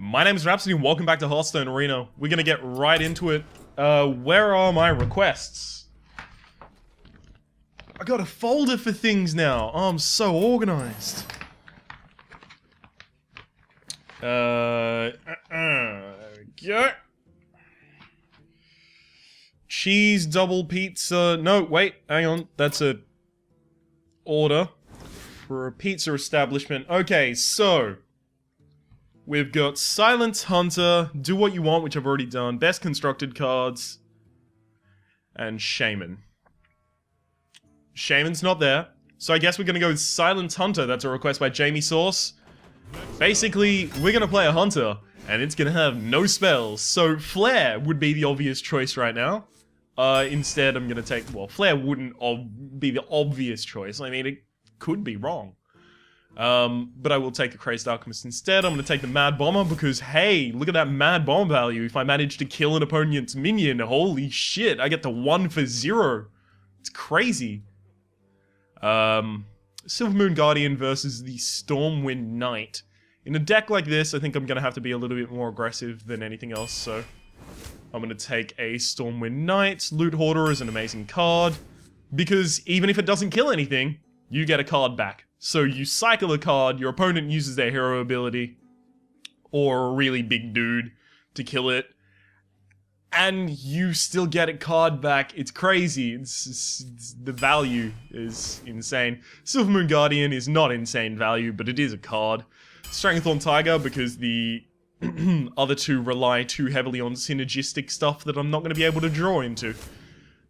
My name is Rhapsody and welcome back to Hearthstone Arena. We're gonna get right into it. Where are my requests? I got a folder for things now. Oh, I'm so organized. There we go. Cheese double pizza. No, wait, hang on. That's a order for a pizza establishment. Okay, so we've got Silence Hunter, Do What You Want, which I've already done, Best Constructed Cards, and Shaman. Shaman's not there, so I guess we're gonna go with Silence Hunter. That's a request by Jamie Source. Basically, we're gonna play a Hunter, and it's gonna have no spells, so Flare would be the obvious choice right now. Instead, I'm gonna take, well, Flare wouldn't be the obvious choice. I mean, it could be wrong. But I will take the Crazed Alchemist instead. I'm gonna take the Mad Bomber because, hey, look at that Mad Bomber value. If I manage to kill an opponent's minion, holy shit, I get the 1 for 0. It's crazy. Silver Moon Guardian versus the Stormwind Knight. In a deck like this, I think I'm gonna have to be a little bit more aggressive than anything else, so I'm gonna take a Stormwind Knight. Loot Hoarder is an amazing card, because even if it doesn't kill anything, you get a card back. So you cycle a card, your opponent uses their hero ability, or a really big dude to kill it, and you still get a card back. It's crazy. The value is insane. Silver Moon Guardian is not insane value, but it is a card. Strangethorn Tiger, because the other two rely too heavily on synergistic stuff that I'm not going to be able to draw into.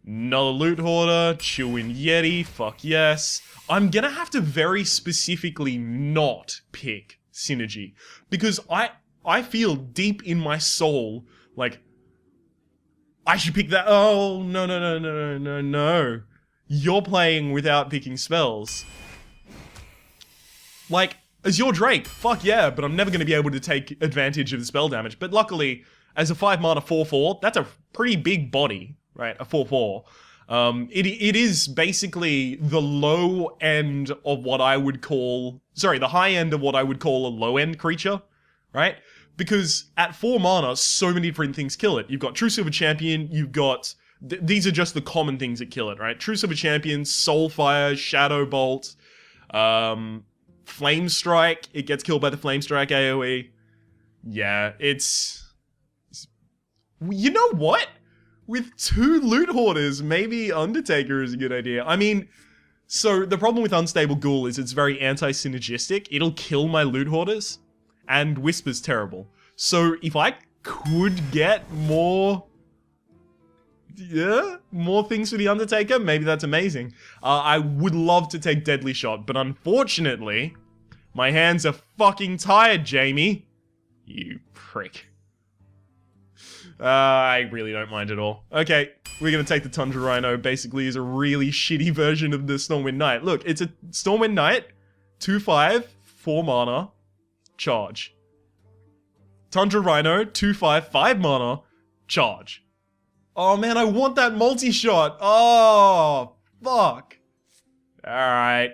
Another Loot Hoarder, Chillwind Yeti, fuck yes. I'm gonna have to very specifically not pick Synergy, because I feel deep in my soul like I should pick that. Oh, no. You're playing without picking spells. Like, Azure Drake, fuck yeah, but I'm never gonna be able to take advantage of the spell damage. But luckily, as a 5 mana 4/4, that's a pretty big body. Right, a 4/4. It is basically the low end of what I would call... Sorry, the high end of what I would call a low-end creature, right? Because at 4 mana, so many different things kill it. You've got True Silver Champion, you've got... these are just the common things that kill it, right? True Silver Champion, Soulfire, Shadow Bolt, Flame Strike, it gets killed by the Flame Strike AoE. Yeah, it's... You know what? With 2 Loot Hoarders, maybe Undertaker is a good idea. I mean, so the problem with Unstable Ghoul is it's very anti-synergistic. It'll kill my Loot Hoarders, and Whisper's terrible. So if I could get more things for the Undertaker, maybe that's amazing. I would love to take Deadly Shot, but unfortunately, my hands are fucking tired, Jamie. You prick. I really don't mind at all. Okay, we're gonna take the Tundra Rhino. Basically is a really shitty version of the Stormwind Knight. Look, it's a Stormwind Knight, 2/5, 4 mana, charge. Tundra Rhino, 2/5, 5 mana, charge. Oh man, I want that multi-shot. Oh, fuck. Alright.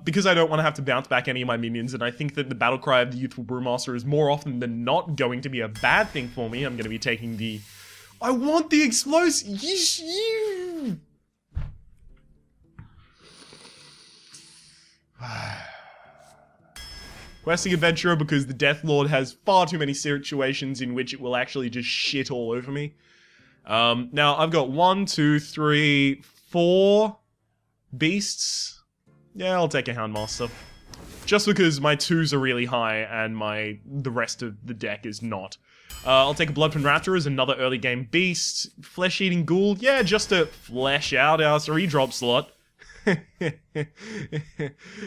Because I don't want to have to bounce back any of my minions, and I think that the Battlecry of the Youthful Brewmaster is more often than not going to be a bad thing for me. I'm going to be taking the... I want the explosive... Questing Adventurer, because the Death Lord has far too many situations in which it will actually just shit all over me. Now, I've got 1, 2, 3, 4 beasts. Yeah, I'll take a Houndmaster. Just because my 2s are really high and the rest of the deck is not. I'll take a Bloodfin Raptor as another early game beast. Flesh-Eating Ghoul, yeah, just to flesh out our 3-drop slot.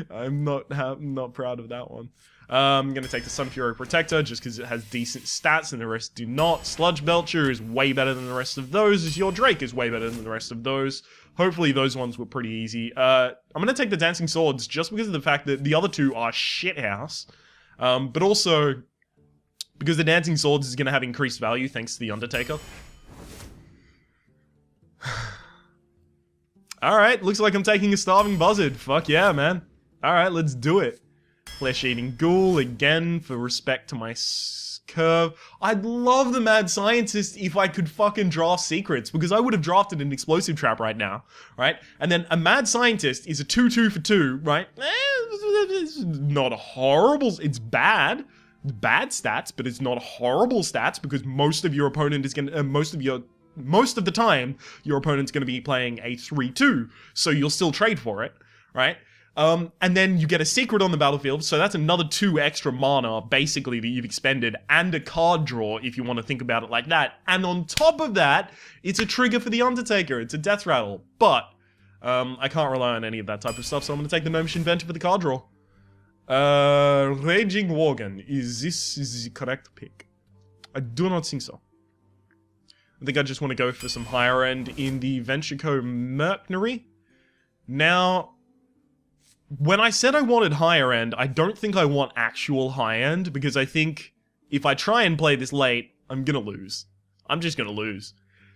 I'm not proud of that one. I'm gonna take the Sun Fury Protector just because it has decent stats and the rest do not. Sludge Belcher is way better than the rest of those. Azure Drake is way better than the rest of those. Hopefully those ones were pretty easy. I'm gonna take the Dancing Swords just because of the fact that the other 2 are shithouse. But also because the Dancing Swords is gonna have increased value thanks to the Undertaker. Alright, looks like I'm taking a Starving Buzzard. Fuck yeah, man. Alright, let's do it. Flesh-eating ghoul again for respect to my curve. I'd love the mad scientist if I could fucking draft secrets, because I would have drafted an explosive trap right now, right? And then a mad scientist is a 2/2 for 2, right? It's not a horrible. It's bad. Bad stats, but it's not horrible stats because most of your opponent is gonna most of the time your opponent's gonna be playing a 3/2, so you'll still trade for it, right? And then you get a secret on the battlefield, so that's another 2 extra mana, basically, that you've expended, and a card draw, if you want to think about it like that. And on top of that, it's a trigger for the Undertaker, it's a death rattle. But, I can't rely on any of that type of stuff, so I'm going to take the Gnomish Inventor for the card draw. Raging Worgen, is this the correct pick? I do not think so. I think I just want to go for some higher end in the Ventureco Mercenary. Now, when I said I wanted higher end, I don't think I want actual high end, because I think if I try and play this late, I'm gonna lose. I'm just gonna lose.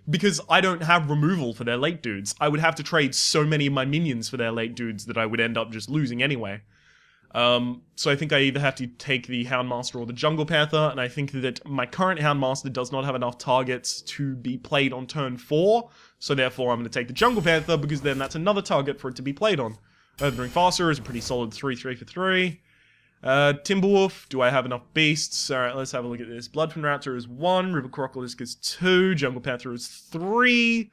Because I don't have removal for their late dudes. I would have to trade so many of my minions for their late dudes that I would end up just losing anyway. So I think I either have to take the Houndmaster or the Jungle Panther, and I think that my current Houndmaster does not have enough targets to be played on turn 4, so therefore I'm going to take the Jungle Panther, because then that's another target for it to be played on. Earthring Faster is a pretty solid 3/3 for 3. Timberwolf, do I have enough beasts? Alright, let's have a look at this. Bloodfin Raptor is 1, River Crocolisk is 2, Jungle Panther is 3,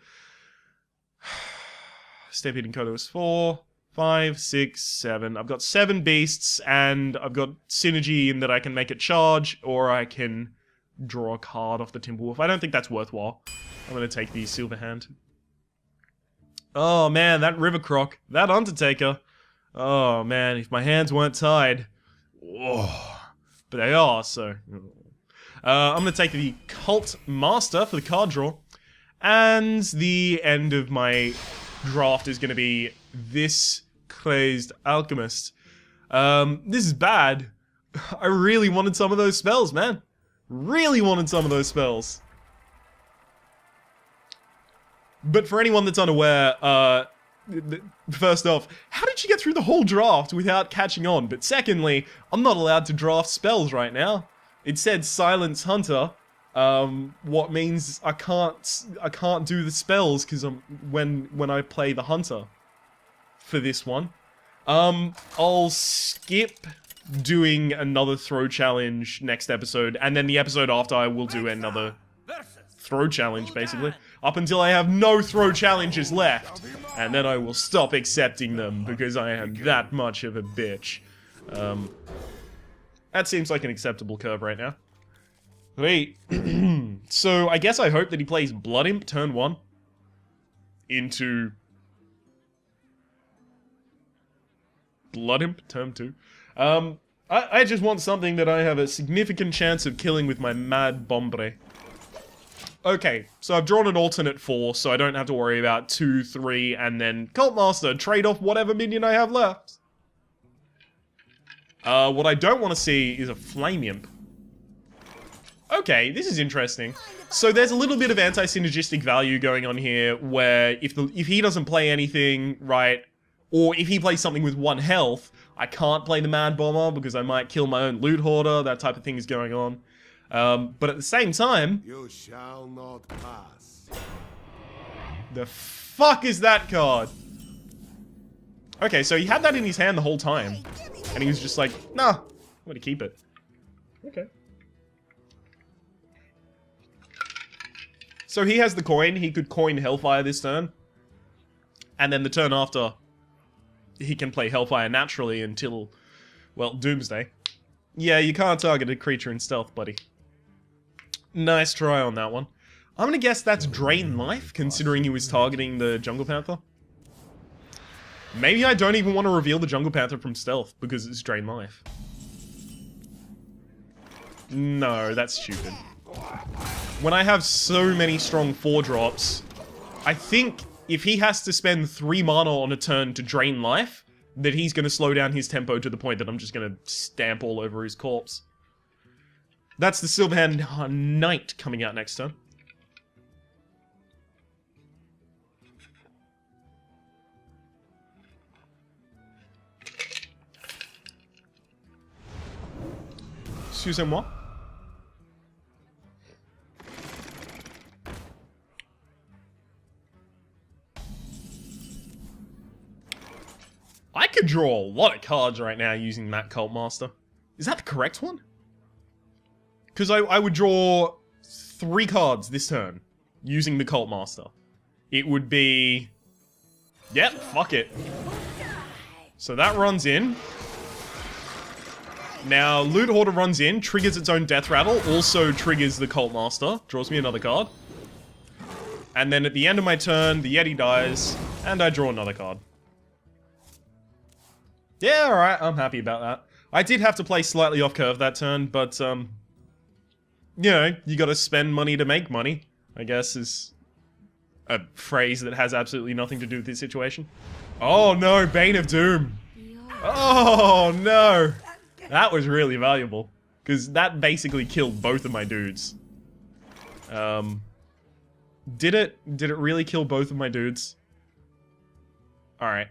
Stampeding Kodo is 4, 5, 6, 7. I've got 7 beasts, and I've got synergy in that I can make it charge, or I can draw a card off the Timberwolf. I don't think that's worthwhile. I'm going to take the Silver Hand. Oh man, that River Croc, that Undertaker. Oh man, if my hands weren't tied. Whoa. But they are, so. I'm going to take the Cult Master for the card draw. And the end of my draft is going to be this Crazed Alchemist. This is bad. I really wanted some of those spells, man. Really wanted some of those spells. But for anyone that's unaware, first off, how did you get through the whole draft without catching on? But secondly, I'm not allowed to draft spells right now. It said Silence Hunter, what means I can't do the spells because when I play the Hunter for this one. I'll skip doing another throw challenge next episode, and then the episode after I will do another throw challenge, basically. Up until I have no throw challenges left. And then I will stop accepting them, because I am that much of a bitch. That seems like an acceptable curve right now. Wait. So, I guess I hope that he plays Blood Imp turn 1. Into Blood Imp turn 2. I just want something that I have a significant chance of killing with my Mad Bombre. Okay, so I've drawn an alternate 4, so I don't have to worry about 2, 3, and then Cult Master, trade off whatever minion I have left. What I don't want to see is a Flame Imp. Okay, this is interesting. So there's a little bit of anti-synergistic value going on here, where if he doesn't play anything, right, or if he plays something with 1 health, I can't play the Mad Bomber because I might kill my own Loot Hoarder, that type of thing is going on. But at the same time... You shall not pass. The fuck is that card? Okay, so he had that in his hand the whole time. And he was just like, nah, I'm gonna keep it. Okay. So he has the coin, he could coin Hellfire this turn. And then the turn after, he can play Hellfire naturally until, well, Doomsday. Yeah, you can't target a creature in stealth, buddy. Nice try on that one. I'm gonna guess that's Drain Life, considering he was targeting the Jungle Panther. Maybe I don't even want to reveal the Jungle Panther from stealth, because it's Drain Life. No, that's stupid. When I have so many strong 4-drops, I think if he has to spend 3 mana on a turn to drain life, that he's gonna slow down his tempo to the point that I'm just gonna stamp all over his corpse. That's the Silverhand Knight coming out next turn. Excusez-moi. I could draw a lot of cards right now using that Cult Master. Is that the correct one? Because I would draw 3 cards this turn using the Cult Master. It would be... Yep, fuck it. So that runs in. Now, Loot Hoarder runs in, triggers its own Death Rattle, also triggers the Cult Master, draws me another card. And then at the end of my turn, the Yeti dies, and I draw another card. Yeah, alright, I'm happy about that. I did have to play slightly off curve that turn, but, you know, you gotta spend money to make money, I guess is a phrase that has absolutely nothing to do with this situation. Oh no, Bane of Doom. Oh no. That was really valuable, because that basically killed both of my dudes. Did it really kill both of my dudes? Alright.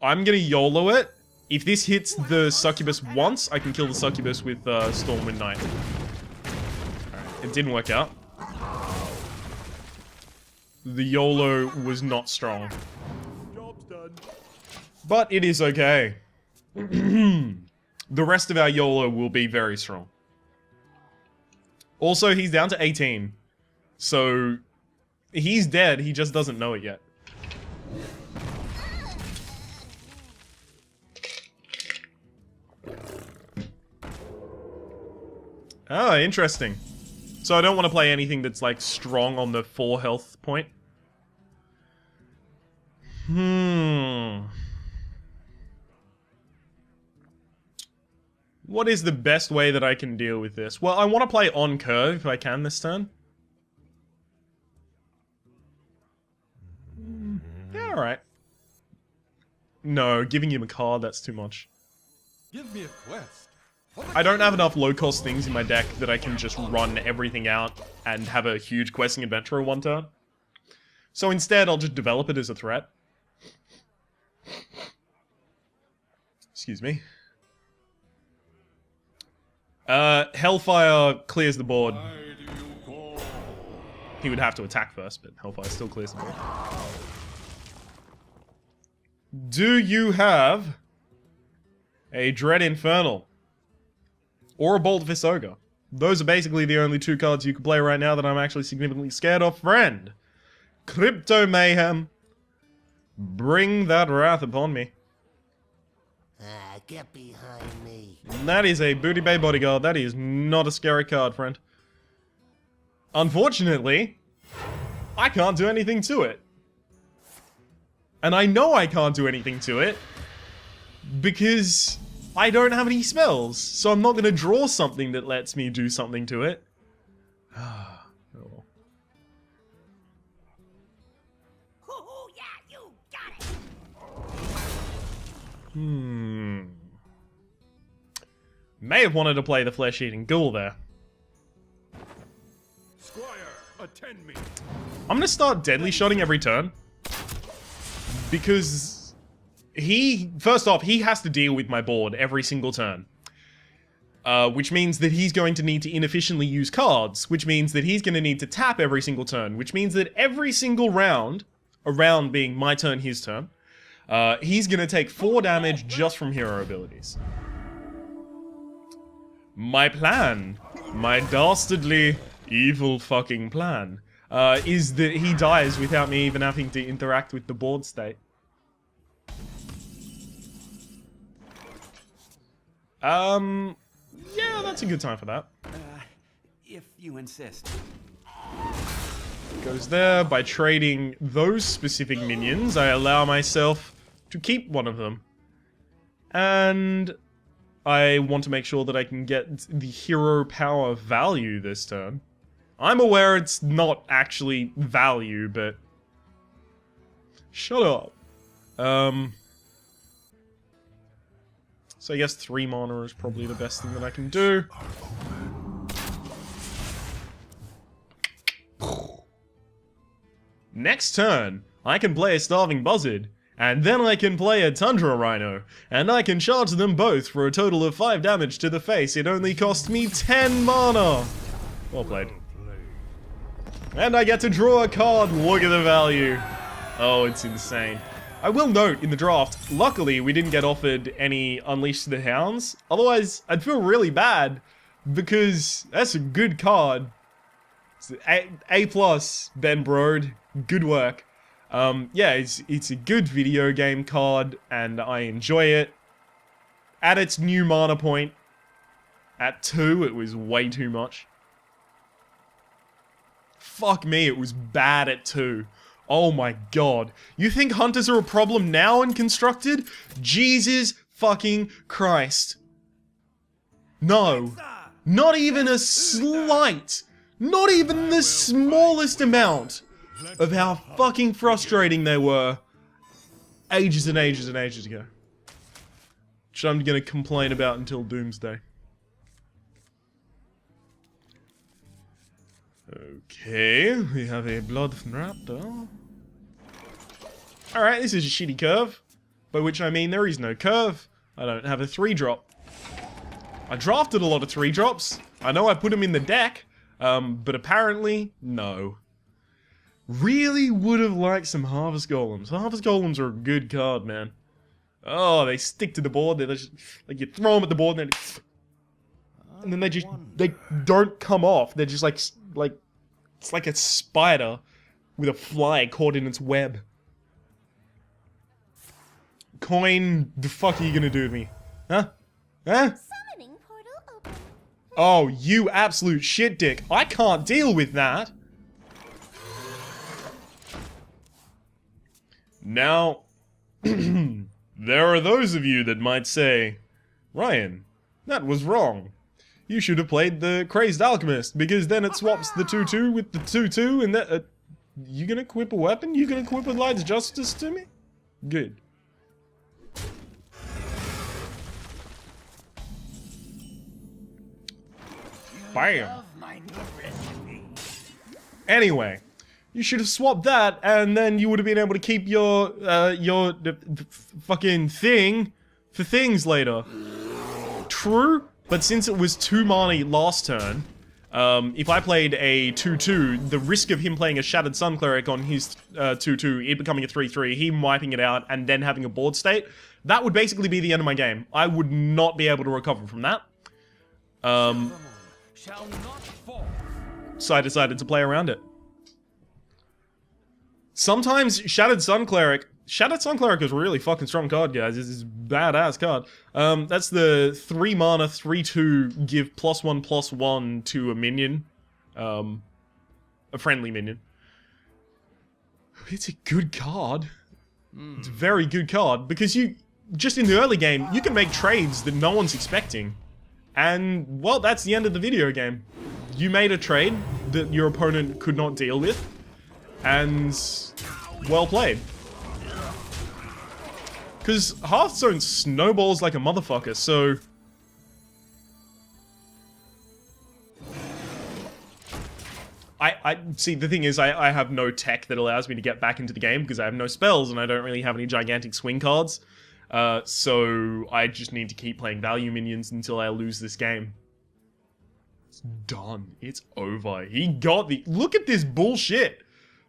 I'm gonna YOLO it. If this hits the Succubus once, I can kill the Succubus with Stormwind Knight. Alright, it didn't work out. The YOLO was not strong. Job's done. But it is okay. The rest of our YOLO will be very strong. Also, he's down to 18. So, he's dead, he just doesn't know it yet. Ah, interesting. So I don't want to play anything that's like strong on the 4 health point. What is the best way that I can deal with this? Well, I want to play on curve if I can this turn. Yeah, alright. No, giving him a card, that's too much. Give me a quest. I don't have enough low-cost things in my deck that I can just run everything out and have a huge questing adventure one turn. So instead, I'll just develop it as a threat. Excuse me. Hellfire clears the board. He would have to attack first, but Hellfire still clears the board. Do you have a Dread Infernal? Or a Bolt Visogre? Those are basically the only 2 cards you can play right now that I'm actually significantly scared of. Friend! Crypto Mayhem. Bring that wrath upon me. Get behind me. That is a Booty Bay Bodyguard. That is not a scary card, friend. Unfortunately, I can't do anything to it. And I know I can't do anything to it because I don't have any spells, so I'm not going to draw something that lets me do something to it. Oh. Oh, yeah, you got it. May have wanted to play the Flesh-Eating Ghoul there. Squire, attend me. I'm going to start Deadly Shotting every turn. Because first off, he has to deal with my board every single turn. Which means that he's going to need to inefficiently use cards, which means that he's going to need to tap every single turn, which means that every single round, a round being my turn, his turn, he's going to take 4 damage just from hero abilities. My plan, my dastardly, evil fucking plan, is that he dies without me even having to interact with the board state. Yeah, that's a good time for that. If you insist. Goes there. By trading those specific minions, I allow myself to keep one of them. And I want to make sure that I can get the hero power value this turn. I'm aware it's not actually value, but... Shut up. So I guess 3 mana is probably the best thing that I can do. Next turn, I can play a Starving Buzzard, And then I can play a Tundra Rhino, and I can charge them both for a total of 5 damage to the face. It only cost me 10 mana. Well played. And I get to draw a card. Look at the value. Oh, it's insane. I will note, in the draft, luckily we didn't get offered any Unleash the Hounds. Otherwise, I'd feel really bad, because that's a good card. It's A+, Ben Brode. Good work. Yeah, it's a good video game card, and I enjoy it. At its new mana point, at 2, it was way too much. Fuck me, it was bad at 2. Oh my god. You think hunters are a problem now in Constructed? Jesus fucking Christ. No. Not even a slight, not even the smallest amount of how fucking frustrating they were ages and ages and ages ago. Which I'm gonna complain about until Doomsday. Okay, we have a Blood Raptor. Alright, this is a shitty curve. By which I mean there is no curve. I don't have a 3-drop. I drafted a lot of 3-drops. I know I put them in the deck, but apparently, no. Really would have liked some Harvest Golems. Harvest Golems are a good card, man. Oh, they stick to the board. They're just, like, you throw them at the board and then they don't come off. They're just like, it's like a spider with a fly caught in its web. Coin, the fuck are you gonna do to me? Huh? Huh? Summoning portal open. Oh, you absolute shit dick. I can't deal with that. Now, there are those of you that might say, Ryan, that was wrong. You should have played the Crazed Alchemist, because then it swaps the 2-2 with the 2-2, and that... you gonna equip a weapon? You gonna equip a Light's Justice to me? Good. Bam. Anyway, you should have swapped that, and then you would have been able to keep your fucking thing for things later. True, but since it was 2 mana last turn, if I played a 2-2, the risk of him playing a Shattered Sun Cleric on his 2-2, it becoming a 3-3, him wiping it out, and then having a board state, that would basically be the end of my game. I would not be able to recover from that. So I decided to play around it. Sometimes Shattered Sun Cleric is a really fucking strong card, guys. This is a badass card. That's the 3 mana, 3-2, give +1/+1 to a minion. A friendly minion. It's a good card. It's a very good card, because you, just in the early game, you can make trades that no one's expecting. And, well, that's the end of the video game. You made a trade that your opponent could not deal with, and well played. Because Hearthstone snowballs like a motherfucker, so... see, the thing is, I have no tech that allows me to get back into the game, because I have no spells, and I don't really have any gigantic swing cards. So I just need to keep playing value minions until I lose this game. It's done. It's over. He got the... Look at this bullshit.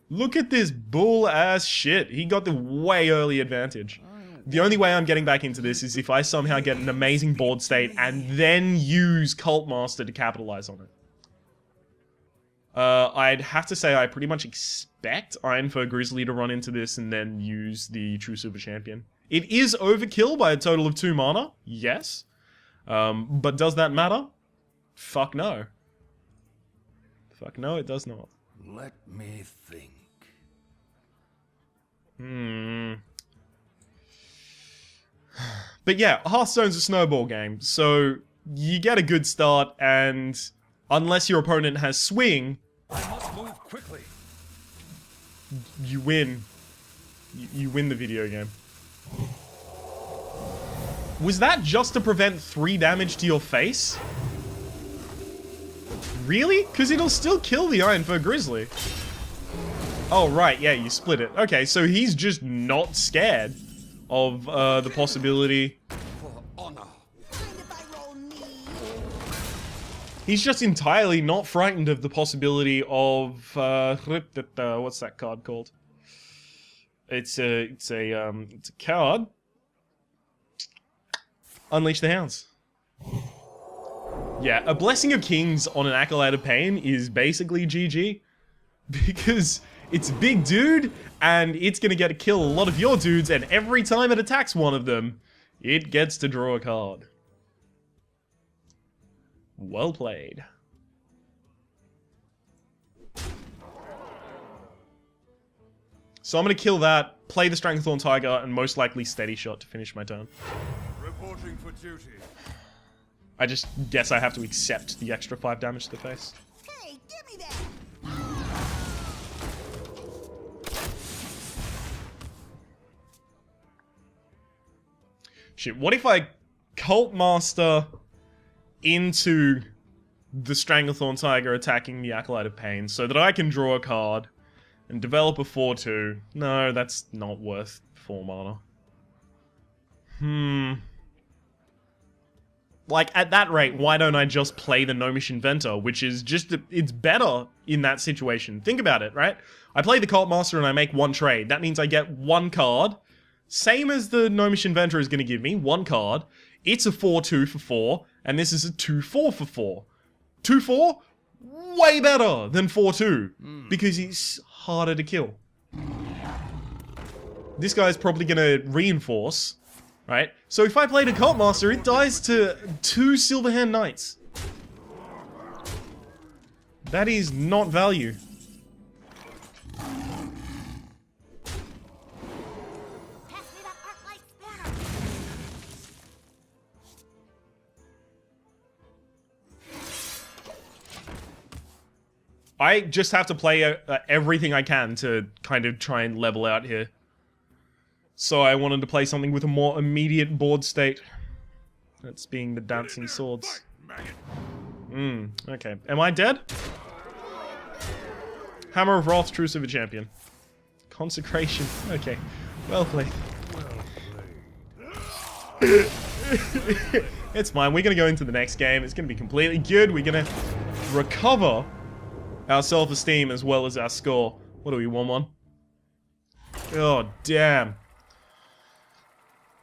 Look at this bull-ass shit. He got the way early advantage. The only way I'm getting back into this is if I somehow get an amazing board state and then use Cult Master to capitalize on it. I'd have to say I pretty much expect Ironfur Grizzly to run into this and then use the True Super Champion. It is overkill by a total of 2 mana, yes. But does that matter? Fuck no. Fuck no, it does not. Let me think. But yeah, Hearthstone's a snowball game, so you get a good start, and unless your opponent has swing, I must move quickly. you win. You win the video game. Was that just to prevent 3 damage to your face? Really? Because it'll still kill the Ironfur Grizzly. Oh, right, yeah, you split it. Okay, so he's just not scared of the possibility. For honor. Mind if I roll me? He's just entirely not frightened of the possibility of what's that card called? It's a card. Unleash the Hounds. Yeah, a Blessing of Kings on an Acolyte of Pain is basically GG. Because it's a big dude, and it's gonna get to kill a lot of your dudes, and every time it attacks one of them, it gets to draw a card. Well played. So I'm gonna kill that, play the Stranglethorn Tiger, and most likely Steady Shot to finish my turn. Reporting for duty. I just guess I have to accept the extra 5 damage to the face. Hey, give me that! Shit, what if I Cult Master into the Stranglethorn Tiger attacking the Acolyte of Pain so that I can draw a card and develop a 4-2? No, that's not worth 4 mana. Like, at that rate, why don't I just play the Gnomish Inventor, which is just, it's better in that situation. Think about it, right? I play the Cult Master and I make 1 trade. That means I get 1 card. Same as the Gnomish Inventor is going to give me, 1 card. It's a 4-2 for 4, and this is a 2-4 for 4. 2-4? Way better than 4-2, because he's harder to kill. This guy's probably going to reinforce, right? So if I played a Cult Master, it dies to 2 Silverhand Knights. That is not value. Pass me that arc light spanner! I just have to play everything I can to kind of try and level out here. So I wanted to play something with a more immediate board state. That's being the Dancing Swords. Okay. Am I dead? Hammer of Wrath, Truce of a Champion. Consecration. Okay. Well played. It's fine. We're going to go into the next game. It's going to be completely good. We're going to recover our self-esteem as well as our score. What do we, 1-1? Oh, damn.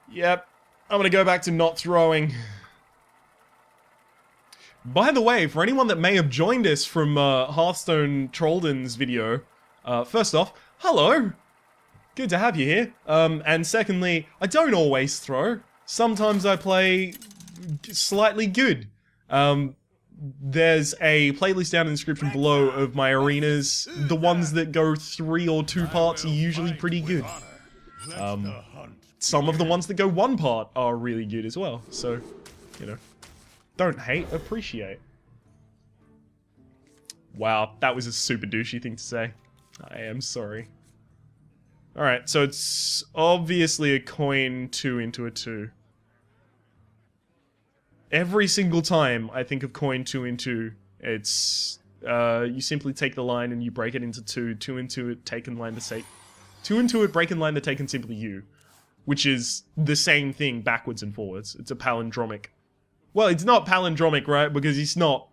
Yep. I'm going to go back to not throwing. By the way, for anyone that may have joined us from Hearthstone Trollden's video, first off, hello! Good to have you here. And secondly, I don't always throw. Sometimes I play slightly good. There's a playlist down in the description below of my arenas. The ones that go 3 or 2 parts are usually pretty good. Some of the ones that go 1 part are really good as well. So, you know, don't hate, appreciate. Wow, that was a super douchey thing to say. I am sorry. Alright, so it's obviously a coin 2 into a 2. Every single time I think of coin 2 into, it's you simply take the line and you break it into 2. 2 into it, taken line to take. 2 into it, breaking line to take, and simply you, which is the same thing backwards and forwards. It's a palindromic. Well, it's not palindromic, right? Because it's not,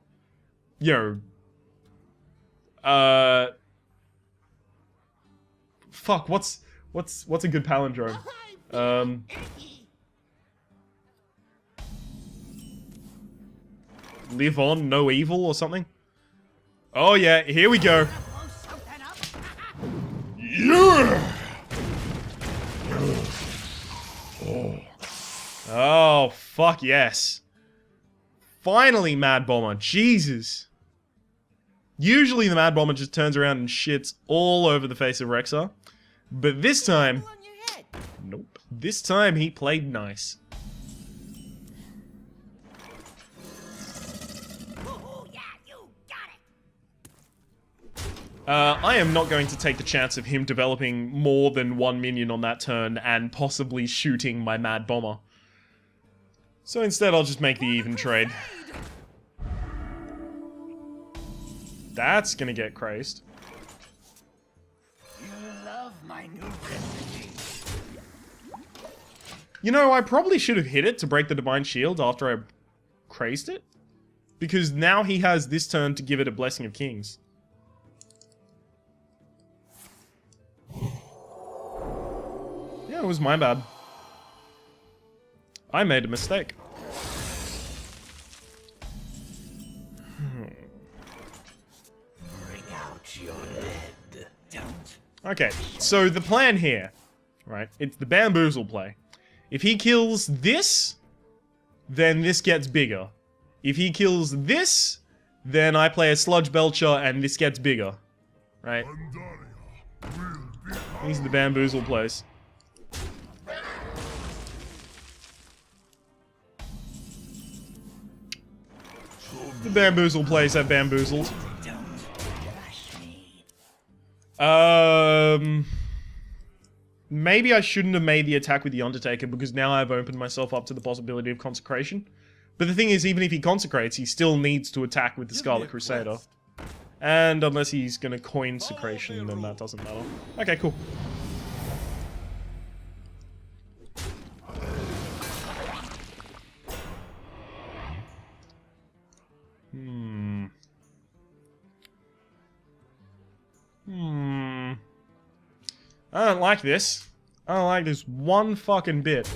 you know, fuck. What's a good palindrome? Live on, no evil, or something? Oh yeah, here we go. Yeah! Oh, fuck yes. Finally, Mad Bomber. Jesus. Usually the Mad Bomber just turns around and shits all over the face of Rexar. But this time... Nope. This time he played nice. I am not going to take the chance of him developing more than 1 minion on that turn and possibly shooting my Mad Bomber. So instead I'll just make the even trade. That's gonna get crazed. You know, I probably should have hit it to break the Divine Shield after I crazed it. Because now he has this turn to give it a Blessing of Kings. Yeah, it was my bad. I made a mistake. Bring out your dead. Don't. Okay, so the plan here, right, it's the bamboozle play. If he kills this, then this gets bigger. If he kills this, then I play a Sludge Belcher and this gets bigger. Right? These are the bamboozle plays. The bamboozle plays have bamboozled. Maybe I shouldn't have made the attack with the Undertaker because now I've opened myself up to the possibility of consecration. But the thing is, even if he consecrates, he still needs to attack with the Scarlet Crusader. And unless he's gonna coin Secration, then that doesn't matter. Okay, cool. I don't like this. I don't like this one fucking bit.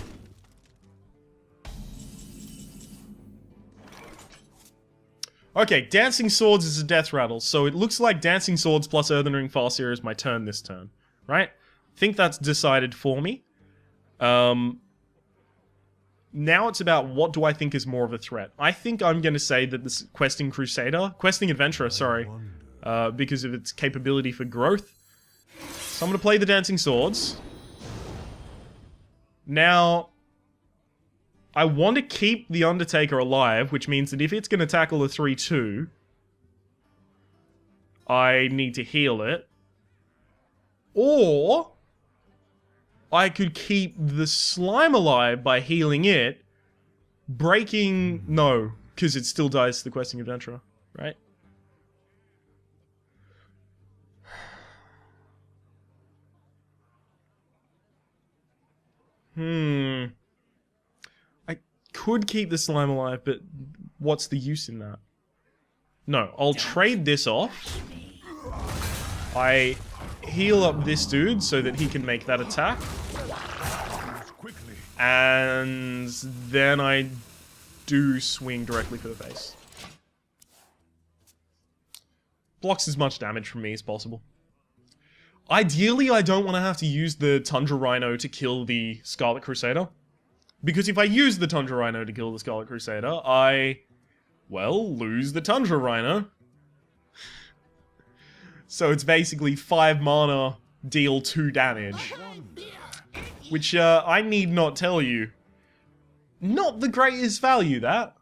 Okay, Dancing Swords is a death rattle, so it looks like Dancing Swords plus Earthen Ring Farseer is my turn this turn, right? Think that's decided for me. Now it's about what do I think is more of a threat. I think I'm going to say that this Questing Adventurer, sorry, because of its capability for growth. So I'm going to play the Dancing Swords. Now, I want to keep the Undertaker alive, which means that if it's going to tackle a 3-2, I need to heal it. Or, I could keep the Slime alive by healing it, breaking... No, because it still dies to the Questing Adventurer, right? I could keep the Slime alive, but what's the use in that? No, I'll trade this off. I heal up this dude so that he can make that attack. And then I do swing directly for the face. Blocks as much damage from me as possible. Ideally, I don't want to have to use the Tundra Rhino to kill the Scarlet Crusader. Because if I use the Tundra Rhino to kill the Scarlet Crusader, I, well, lose the Tundra Rhino. So it's basically 5 mana, deal 2 damage. Which, I need not tell you. Not the greatest value, that.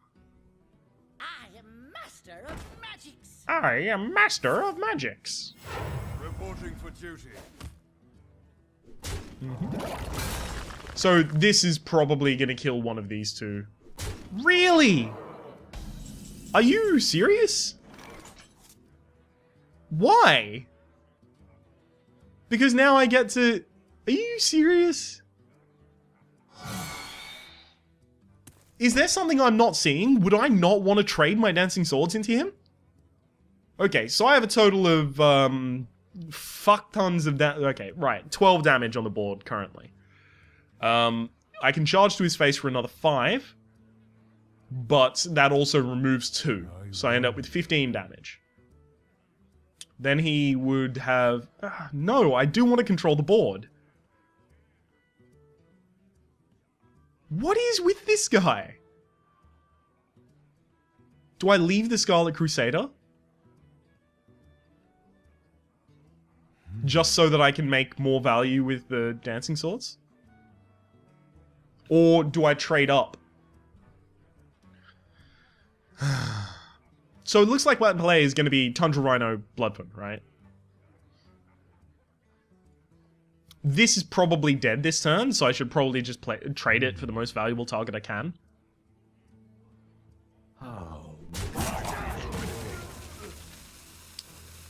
I am master of magics. I am master of magics. Reporting for duty. So this is probably going to kill one of these two. Really? Are you serious? Why? Because now I get to... Are you serious? Is there something I'm not seeing? Would I not want to trade my Dancing Swords into him? Okay, so I have a total of, fuck tons of damage. Okay, right. 12 damage on the board currently. I can charge to his face for another 5. But that also removes 2. So I end up with 15 damage. Then he would have... no, I do want to control the board. What is with this guy? Do I leave the Scarlet Crusader? Just so that I can make more value with the Dancing Swords? Or do I trade up? So it looks like my play is going to be Tundra Rhino Bloodfin, right? This is probably dead this turn, so I should probably just trade it for the most valuable target I can. Oh.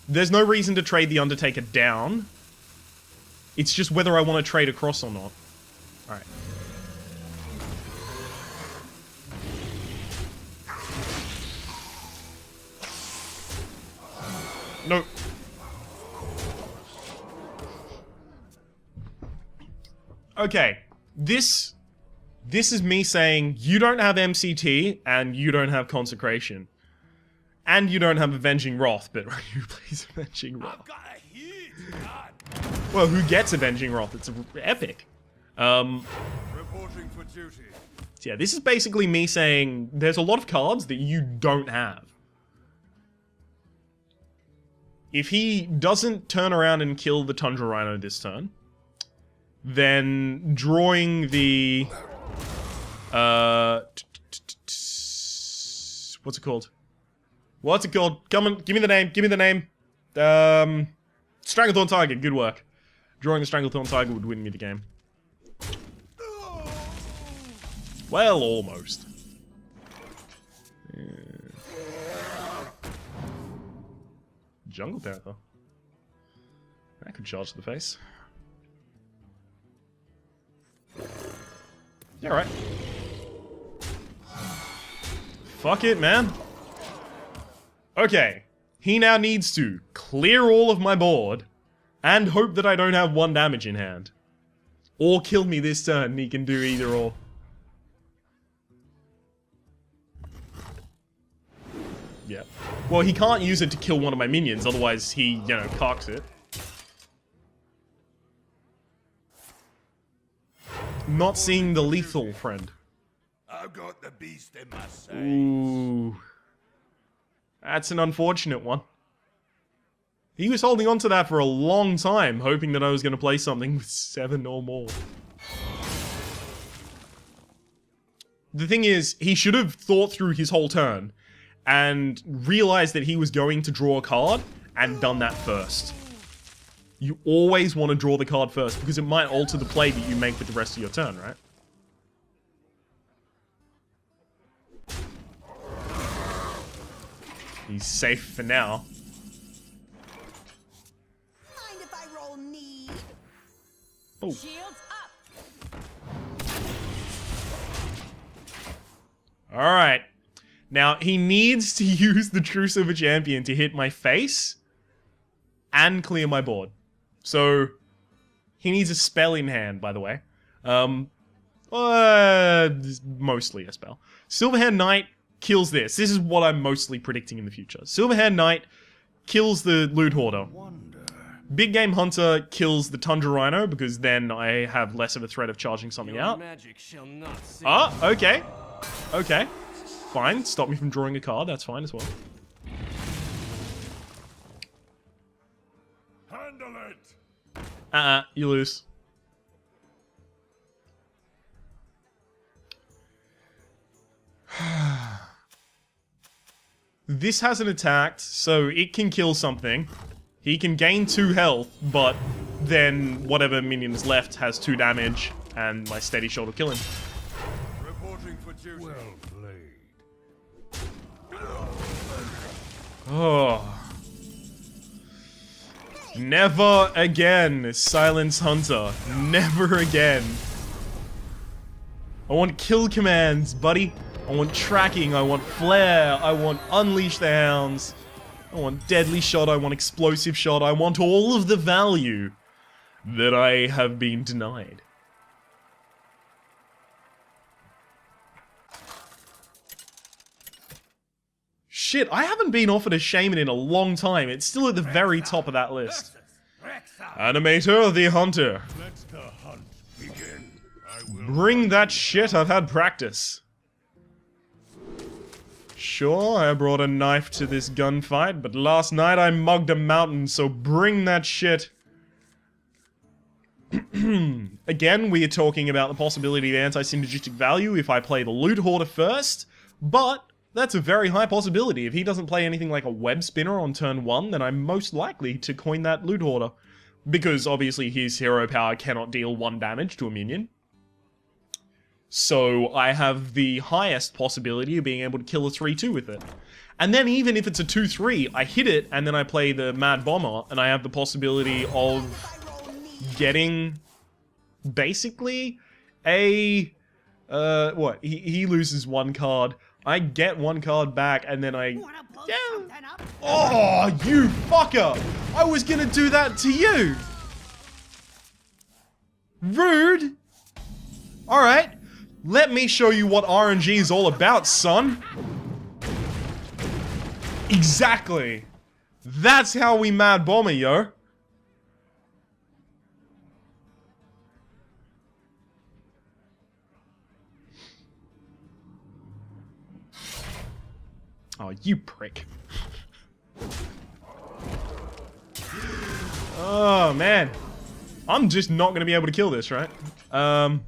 There's no reason to trade the Undertaker down. It's just whether I want to trade across or not. Alright. No. Okay. This is me saying, you don't have MCT, and you don't have Consecration. And you don't have Avenging Wrath, but who plays Avenging Wrath? Well, who gets Avenging Wrath? It's epic. Reporting for duty. Yeah, this is basically me saying, there's a lot of cards that you don't have. If he doesn't turn around and kill the Tundra Rhino this turn, then drawing the... what's it called? What's it called? Come on, give me the name, give me the name. Stranglethorn Tiger, good work. Drawing the Stranglethorn Tiger would win me the game. Well, almost. Jungle Panther. That could charge to the face. Yeah, right. Fuck it, man. Okay. He now needs to clear all of my board and hope that I don't have 1 damage in hand. Or kill me this turn. He can do either or. Yeah. Well, he can't use it to kill one of my minions, otherwise he, you know, cocks it. Not seeing the lethal, friend. I've got the beast in my sights. Ooh. That's an unfortunate one. He was holding on to that for a long time, hoping that I was going to play something with 7 or more. The thing is, he should have thought through his whole turn and realized that he was going to draw a card and done that first. You always want to draw the card first because it might alter the play that you make with the rest of your turn, right? He's safe for now. Mind if I roll need? Oh. Shields up. Alright. Now, he needs to use the True Silver Champion to hit my face and clear my board. So, he needs a spell in hand, by the way. Mostly a spell. Silverhand Knight kills this. This is what I'm mostly predicting in the future. Silverhand Knight kills the Loot Hoarder. Big Game Hunter kills the Tundra Rhino, because then I have less of a threat of charging something out. Ah, okay. Okay. Fine. Stop me from drawing a card. That's fine as well. Handle it. You lose. This hasn't attacked, so it can kill something. He can gain 2 health, but then whatever minion is left has 2 damage, and my steady shot will kill him. Reporting for duty. Well played. Oh. Never again, Silence Hunter. Never again. I want kill commands, buddy. I want tracking, I want flare, I want unleash the hounds. I want deadly shot, I want explosive shot, I want all of the value that I have been denied. Shit, I haven't been offered a Shaman in a long time. It's still at the very top of that list. Animator the Hunter. Let the hunt begin. I will. Bring that shit, I've had practice. Sure, I brought a knife to this gunfight, but last night I mugged a mountain, so bring that shit. Again, we are talking about the possibility of anti-synergistic value if I play the Loot Hoarder first, but that's a very high possibility. If he doesn't play anything like a Web Spinner on turn 1, then I'm most likely to coin that Loot Hoarder. Because obviously his hero power cannot deal 1 damage to a minion. So I have the highest possibility of being able to kill a 3-2 with it. And then even if it's a 2-3, I hit it and then I play the Mad Bomber and I have the possibility of getting basically a what? He loses one card. I get one card back, and then I Oh, you fucker! I was gonna do that to you. Rude. All right, let me show you what RNG is all about, son. Exactly. That's how we Mad Bomber, yo. Oh, you prick. Oh, man. I'm just not going to be able to kill this, right? So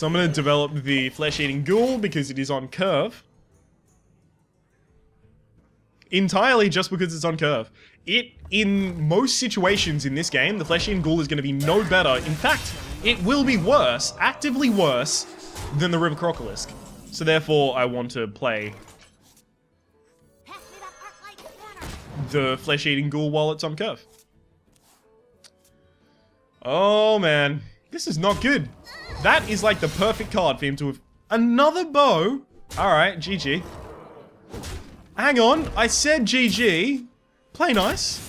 I'm going to develop the Flesh-Eating Ghoul because it is on curve. Entirely just because it's on curve. In most situations in this game, the Flesh-Eating Ghoul is going to be no better. In fact, it will be worse, actively worse, than the River Crocolisk. So therefore, I want to play the Flesh-Eating Ghoul while it's on curve. Oh man, this is not good. That is like the perfect card for him to have... Another bow? Alright, GG. Hang on, I said GG. Play nice.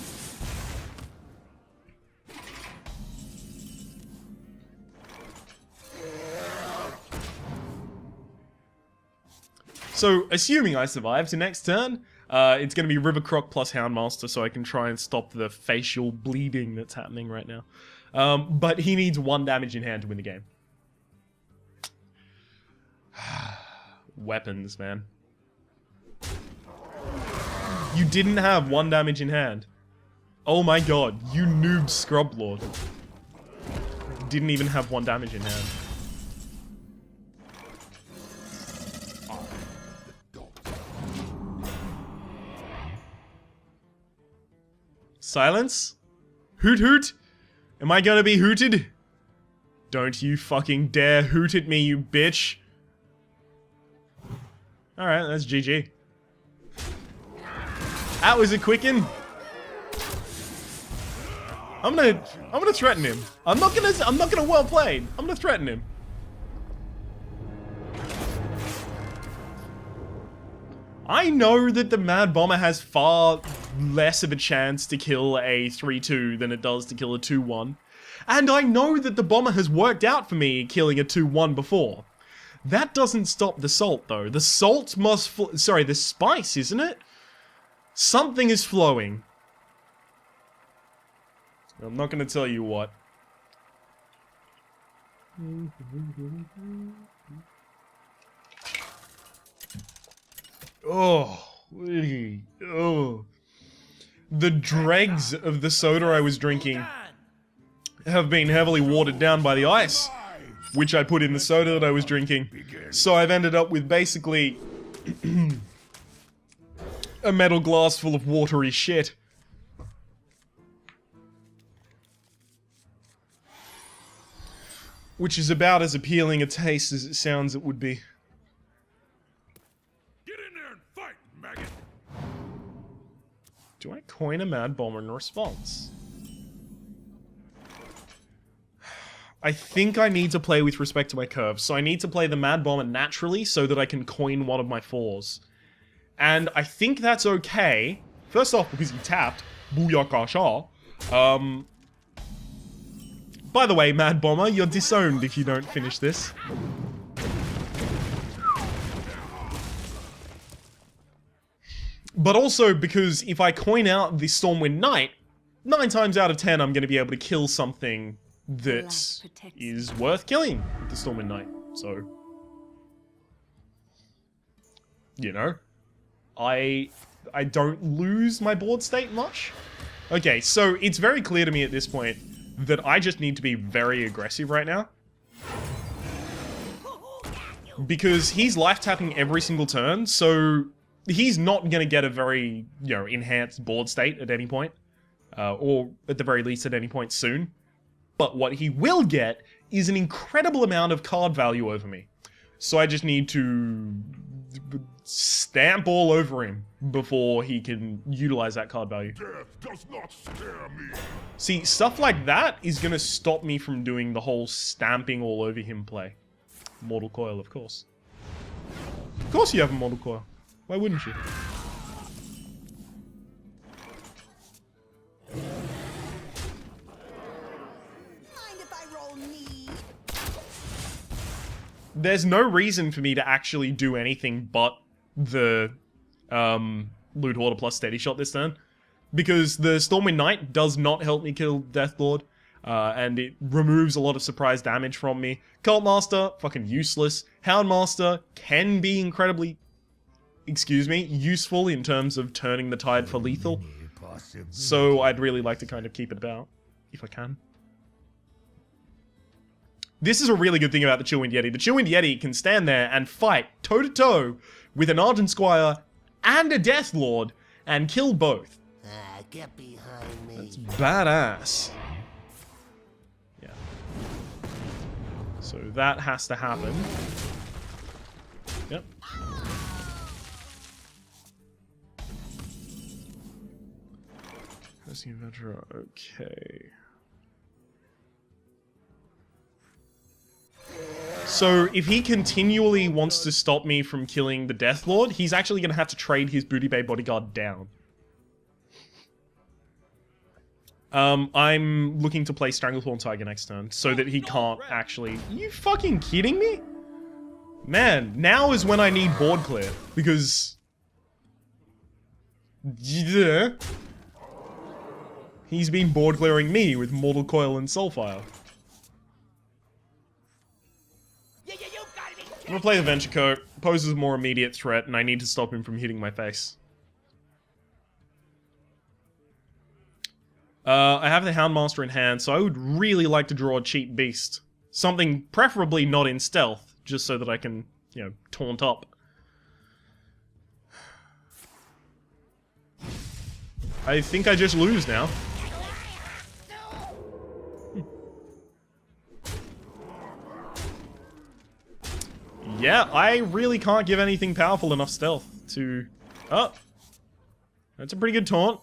So, assuming I survive to next turn, it's going to be River Croc plus Houndmaster, so I can try and stop the facial bleeding that's happening right now. But he needs 1 damage in hand to win the game. Weapons, man. You didn't have 1 damage in hand. Oh my god, you noob Scrub Lord. Didn't even have 1 damage in hand. Silence? Hoot hoot? Am I gonna be hooted? Don't you fucking dare hoot at me, you bitch. Alright, that's GG. That was a quicken. I'm gonna threaten him. I'm not gonna well play. I'm gonna threaten him. I know that the Mad Bomber has far less of a chance to kill a 3-2 than it does to kill a 2-1. And I know that the Bomber has worked out for me killing a 2-1 before. That doesn't stop the salt, though. The salt must... Sorry, the spice, isn't it? Something is flowing. I'm not going to tell you what. Oh. Oh. The dregs of the soda I was drinking have been heavily watered down by the ice, which I put in the soda that I was drinking. So I've ended up with basically a metal glass full of watery shit. Which is about as appealing a taste as it sounds it would be. Get in there and fight, maggot! Do I coin a Mad Bomber in response? I think I need to play with respect to my curves, so I need to play the Mad Bomber naturally so that I can coin one of my 4s. And I think that's okay. First off, because he tapped. Booyakasha. By the way, Mad Bomber, you're disowned if you don't finish this. But also because if I coin out the Stormwind Knight, 9 times out of 10 I'm going to be able to kill something that is worth killing with the Stormwind Knight. So, you know, I don't lose my board state much. Okay, so it's very clear to me at this point that I just need to be very aggressive right now. Because he's life tapping every single turn, so he's not going to get a very, you know, enhanced board state at any point. Or at the very least at any point soon. But what he will get is an incredible amount of card value over me. So I just need to stamp all over him before he can utilize that card value. Death does not scare me. See, stuff like that is going to stop me from doing the whole stamping all over him play. Mortal Coil, of course. Of course you have a Mortal Coil. Why wouldn't you? Mind if I roll need? There's no reason for me to actually do anything but the Loot Hoarder plus Steady Shot this turn. Because the Stormwind Knight does not help me kill Deathlord. And it removes a lot of surprise damage from me. Cult Master, fucking useless. Houndmaster can be incredibly, useful in terms of turning the tide for lethal. So I'd really like to kind of keep it about, if I can. This is a really good thing about the Chillwind Yeti. The Chillwind Yeti can stand there and fight toe-to-toe with an Argent Squire and a Deathlord and kill both. Get behind me. That's badass. Yeah. So that has to happen. Yep. How's the Adventurer? Okay. So, if he continually wants to stop me from killing the Deathlord, he's actually going to have to trade his Booty Bay Bodyguard down. I'm looking to play Stranglethorn Tiger next turn, so that he can't actually... Are you fucking kidding me? Man, now is when I need board clear, because... Yeah. He's been board clearing me with Mortal Coil and Soulfire. I'm gonna play the Venture Coat. Poses a more immediate threat, and I need to stop him from hitting my face. I have the Houndmaster in hand, so I would really like to draw a cheap beast. Something preferably not in stealth, just so that I can, you know, taunt up. I think I just lose now. Yeah, I really can't give anything powerful enough stealth to... Oh. That's a pretty good taunt.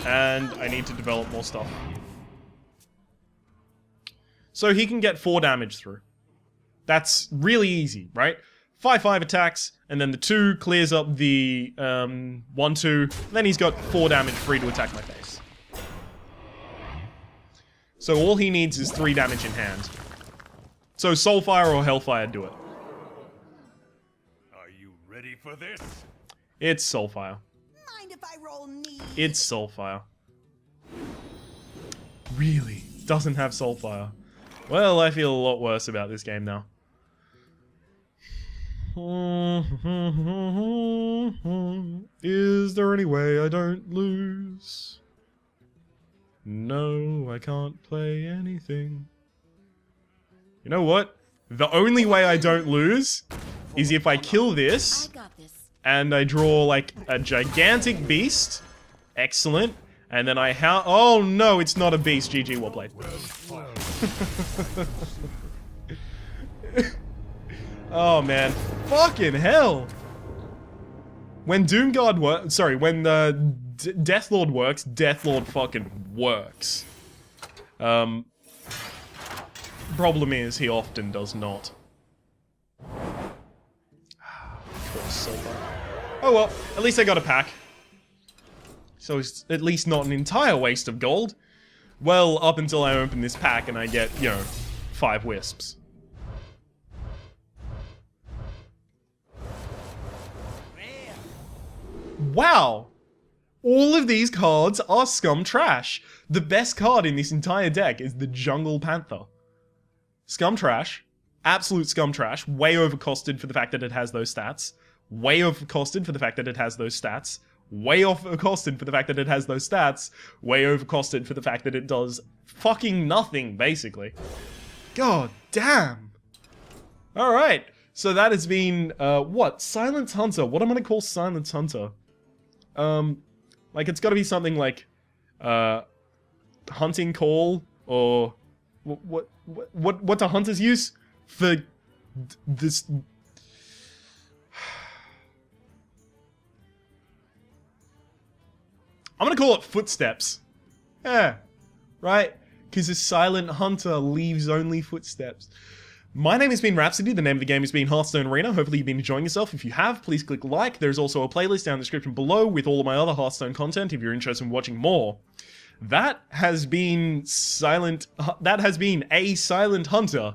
And I need to develop more stuff. So he can get 4 damage through. That's really easy, right? 5/5 attacks, and then the 2 clears up the 1/2. Then he's got 4 damage free to attack my face. So all he needs is 3 damage in hand. So Soulfire or Hellfire do it. Are you ready for this? It's Soulfire. Mind if I roll need? It's Soulfire. Really? Doesn't have Soulfire. Well, I feel a lot worse about this game now. Is there any way I don't lose? No, I can't play anything. You know what? The only way I don't lose is if I kill this and I draw like a gigantic beast. Excellent. And then I oh no, it's not a beast. GG, well played. Oh man. Fucking hell. When Doomguard works, sorry, when Deathlord works, Deathlord fucking works. Problem is, he often does not. Oh well, at least I got a pack. So it's at least not an entire waste of gold. Well, up until I open this pack and I get, you know, 5 wisps. Wow! All of these cards are scum trash. The best card in this entire deck is the Jungle Panther. Scum trash. Absolute scum trash. Way overcosted for the fact that it has those stats. Way overcosted for the fact that it has those stats. Way overcosted for the fact that it has those stats. Way overcosted for the fact that it does fucking nothing, basically. God damn. Alright. So that has been, what? Silent Hunter. What am I gonna call Silent Hunter? Like, it's gotta be something like, Hunting Call, or... What do hunters use for this? I'm gonna call it Footsteps. Yeah, right? Because a silent hunter leaves only footsteps. My name has been Rhapsody, the name of the game has been Hearthstone Arena. Hopefully you've been enjoying yourself. If you have, please click like. There's also a playlist down in the description below with all of my other Hearthstone content if you're interested in watching more. That has been a silent hunter.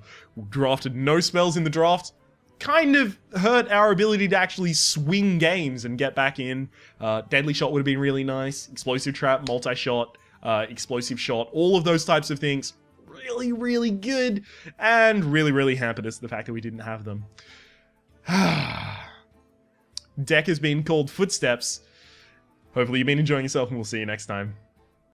Drafted no spells in the draft. Kind of hurt our ability to actually swing games and get back in. Deadly Shot would have been really nice. Explosive Trap, Multi-Shot, Explosive Shot, all of those types of things. Really, really good. And really, really hampered us the fact that we didn't have them. Deck has been called Footsteps. Hopefully you've been enjoying yourself and we'll see you next time.